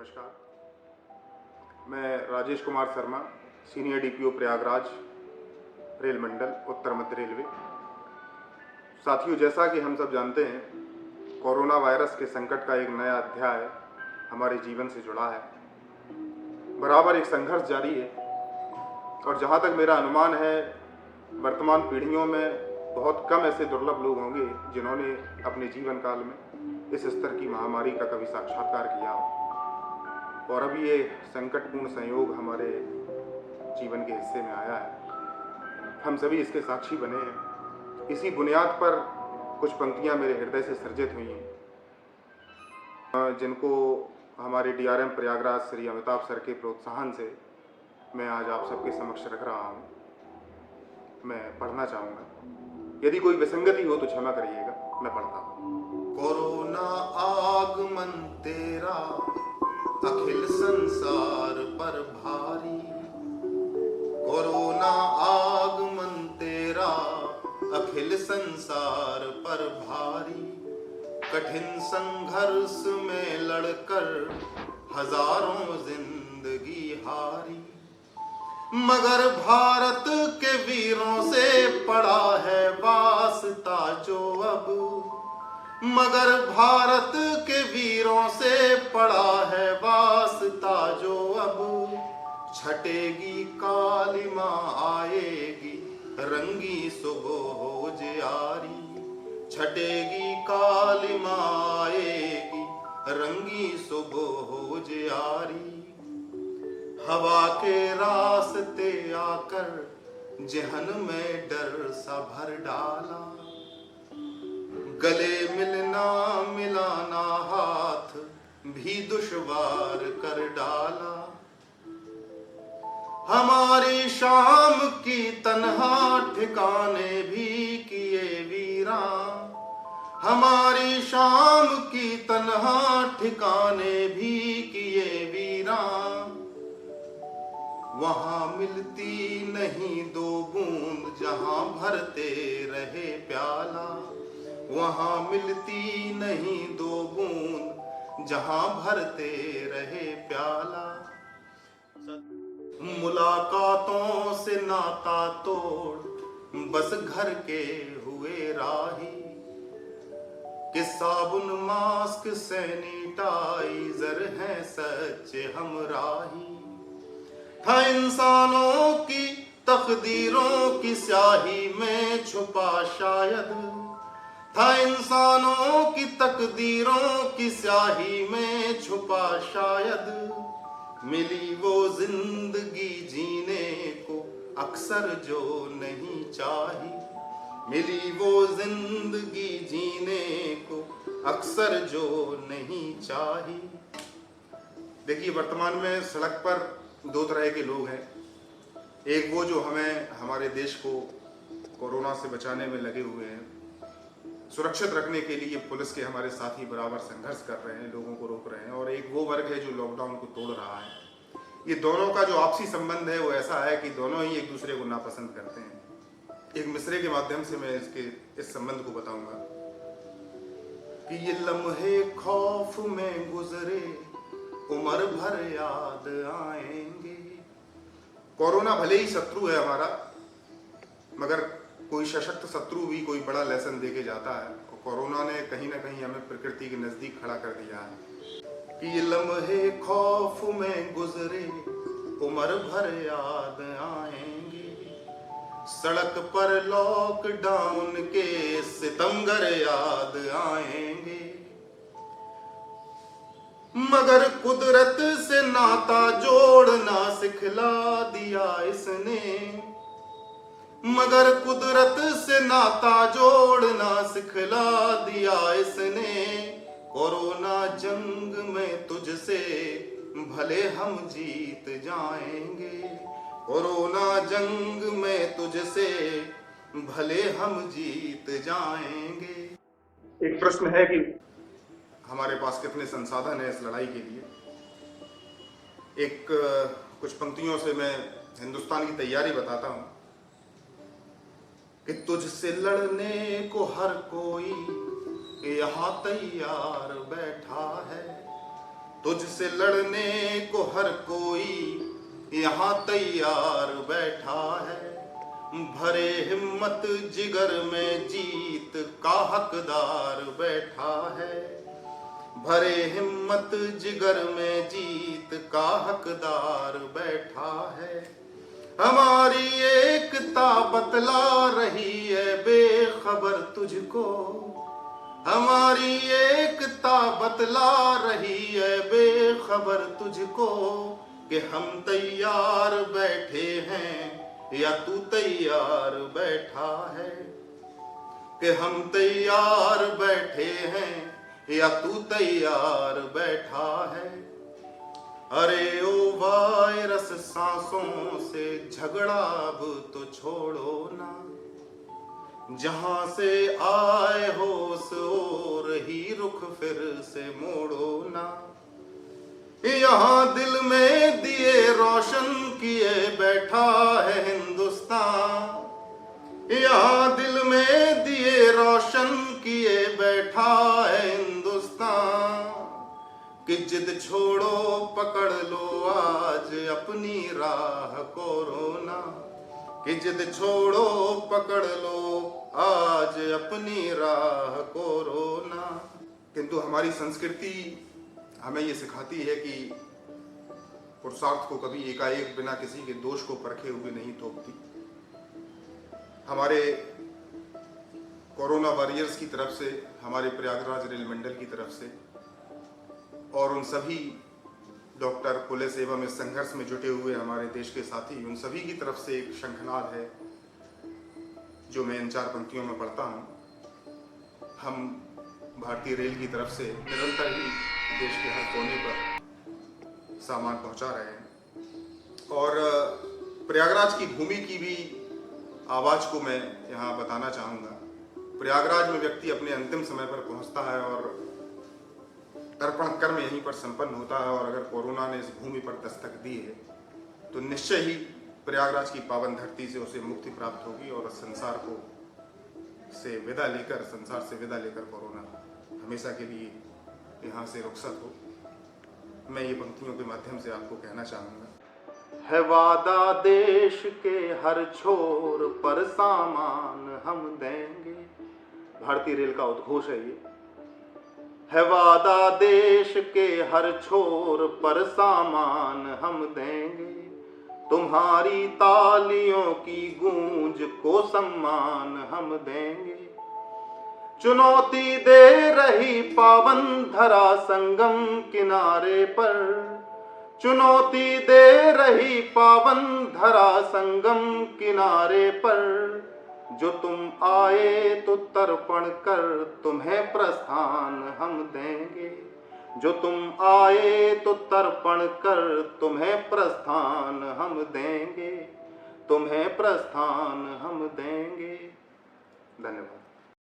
नमस्कार। मैं Rajesh Kumar Sharma, senior DPO Prayagraj rail मंडल, उत्तर मध्य रेलवे। साथियों, जैसा कि हम सब जानते हैं, कोरोना वायरस के संकट का एक नया अध्याय हमारे जीवन से जुड़ा है। बराबर एक संघर्ष जारी है और जहाँ तक मेरा अनुमान है, वर्तमान पीढ़ियों में बहुत कम ऐसे दुर्लभ लोग होंगे जिन्होंने अपने जीवन काल में इस स्तर की महामारी का कभी साक्षात्कार किया हो। और अभी ये संकटपूर्ण संयोग हमारे जीवन के हिस्से में आया है। हम सभी इसके साक्षी बने हैं। इसी बुनियाद पर कुछ पंक्तियां मेरे हृदय से सृजित हुई हैं, जिनको हमारे डीआरएम प्रयागराज श्री अमिताभ सर के प्रोत्साहन से मैं आज आप सबके समक्ष रख रहा हूँ। मैं पढ़ना चाहूँगा। यदि कोई विसंगति हो तो क्षमा करिएगा। मैं पढ़ता हूँ। कोरोना आगमन तेरा अखिल संसार पर भारी, कोरोना आगमन तेरा अखिल संसार पर भारी। कठिन संघर्ष में लड़कर हजारों जिंदगी हारी, मगर भारत के वीरों से पड़ा है वास्ता जो अब, मगर भारत के वीरों से पड़ा है वास्ता जो अब। छटेगी कालिमा आएगी रंगी सुबह हो जियारी, छटेगी कालिमा आएगी रंगी सुबह हो जियारी। हवा के रास्ते आकर जहन में डर सा भर डाला, गले मिलना मिलाना हाथ भी दुश्वार कर डाला। हमारी शाम की तन्हा ठिकाने भी किए वीरा, हमारी शाम की तन्हा ठिकाने भी किए वीरा। वहां मिलती नहीं दो बूंद जहां भरते रहे प्याला, वहां मिलती नहीं दो बूंद जहां भरते रहे प्याला। मुलाकातों से नाता तोड़ बस घर के हुए राही, कि साबुन मास्क सैनिटाइजर हैं सच्चे हमराही। था इंसानों की तकदीरों की स्याही में छुपा शायद, था इंसानों की तकदीरों की स्याही में छुपा शायद। मिली वो जिंदगी जीने को अक्सर जो नहीं चाही, मिली वो जिंदगी जीने को अक्सर जो नहीं चाही। देखिए, वर्तमान में सड़क पर दो तरह के लोग हैं। एक वो जो हमें हमारे देश को कोरोना से बचाने में लगे हुए हैं, सुरक्षित रखने के लिए पुलिस के हमारे साथी बराबर संघर्ष कर रहे हैं, लोगों को रोक रहे हैं। और एक वो वर्ग है जो लॉकडाउन को तोड़ रहा है। ये दोनों का जो आपसी संबंध है वो ऐसा है कि दोनों ही एक दूसरे को नापसंद करते हैं। एक मिसरे के माध्यम से मैं इस संबंध को बताऊंगा कि ये लम्हे खौफ में गुजरे उम्र भर याद आएंगे। कोरोना भले ही शत्रु है हमारा, मगर कोई सशक्त शत्रु भी कोई बड़ा लेसन देके जाता है। और कोरोना ने कहीं ना कहीं हमें प्रकृति के नजदीक खड़ा कर दिया है कि ये लम्हे खौफ में गुजरे उम्र भर याद आएंगे। सड़क पर लॉकडाउन के सितमगर याद आएंगे, मगर कुदरत से नाता जोड़ना सिखला दिया इसने, मगर कुदरत से नाता जोड़ना सिखला दिया इसने। कोरोना जंग में तुझसे भले हम जीत जाएंगे, कोरोना जंग में तुझसे भले हम जीत जाएंगे। एक प्रश्न है कि हमारे पास कितने संसाधन है इस लड़ाई के लिए। कुछ पंक्तियों से मैं हिंदुस्तान की तैयारी बताता हूं कि तुझसे लड़ने को हर कोई यहाँ तैयार बैठा है, तुझसे लड़ने को हर कोई यहाँ तैयार बैठा है, भरे हिम्मत जिगर में जीत का हकदार बैठा है, भरे हिम्मत जिगर में जीत का हकदार बैठा है। हमारी एकता बतला रही है बेखबर तुझको, हमारी एकता बतला रही है बेखबर तुझको, कि हम तैयार बैठे हैं या तू तैयार बैठा है, कि हम तैयार बैठे हैं या तू तैयार बैठा है। अरे ओ वायरस सांसों से झगड़ा अब तो छोड़ो ना, जहां से आए हो उस ओर ही रुख फिर से मोड़ो ना। यहाँ दिल में दिए रोशन किए बैठा है हिंदुस्तान, यहाँ दिल में दिए रोशन किए बैठा है हिंदुस्तान, कि जिद छोड़ो पकड़ लो आज अपनी राह कोरोना, कि जिद छोड़ो पकड़ लो आज अपनी राह कोरोना। किंतु हमारी संस्कृति हमें ये सिखाती है कि पुरुषार्थ को कभी एकाएक बिना किसी के दोष को परखे हुए नहीं थोपती। हमारे कोरोना वॉरियर्स की तरफ से, हमारे प्रयागराज रेल मंडल की तरफ से और उन सभी डॉक्टर, पुलिस एवं इस संघर्ष में जुटे हुए हमारे देश के साथी, उन सभी की तरफ से एक शंखनाद है जो मैं इन 4 पंक्तियों में पढ़ता हूँ। हम भारतीय रेल की तरफ से निरंतर ही देश के हर कोने पर सामान पहुंचा रहे हैं और प्रयागराज की भूमि की भी आवाज़ को मैं यहाँ बताना चाहूँगा। प्रयागराज में व्यक्ति अपने अंतिम समय पर पहुँचता है और तर्पण कर्म यहीं पर संपन्न होता है, और अगर कोरोना ने इस भूमि पर दस्तक दी है तो निश्चय ही प्रयागराज की पावन धरती से उसे मुक्ति प्राप्त होगी और संसार को से विदा लेकर, संसार से विदा लेकर कोरोना हमेशा के लिए यहाँ से रुखसत हो। मैं ये पंक्तियों के माध्यम से आपको कहना चाहूँगा। है वादा देश के हर छोर पर सामान हम देंगे, भारतीय रेल का उद्घोष है ये। है वादा देश के हर छोर पर सामान हम देंगे, तुम्हारी तालियों की गूंज को सम्मान हम देंगे। चुनौती दे रही पावन धरा संगम किनारे पर, चुनौती दे रही पावन धरा संगम किनारे पर, जो तुम आए तो तर्पण कर तुम्हें प्रस्थान हम देंगे, जो तुम आए तो तर्पण कर तुम्हें प्रस्थान हम देंगे, तुम्हें प्रस्थान हम देंगे। धन्यवाद।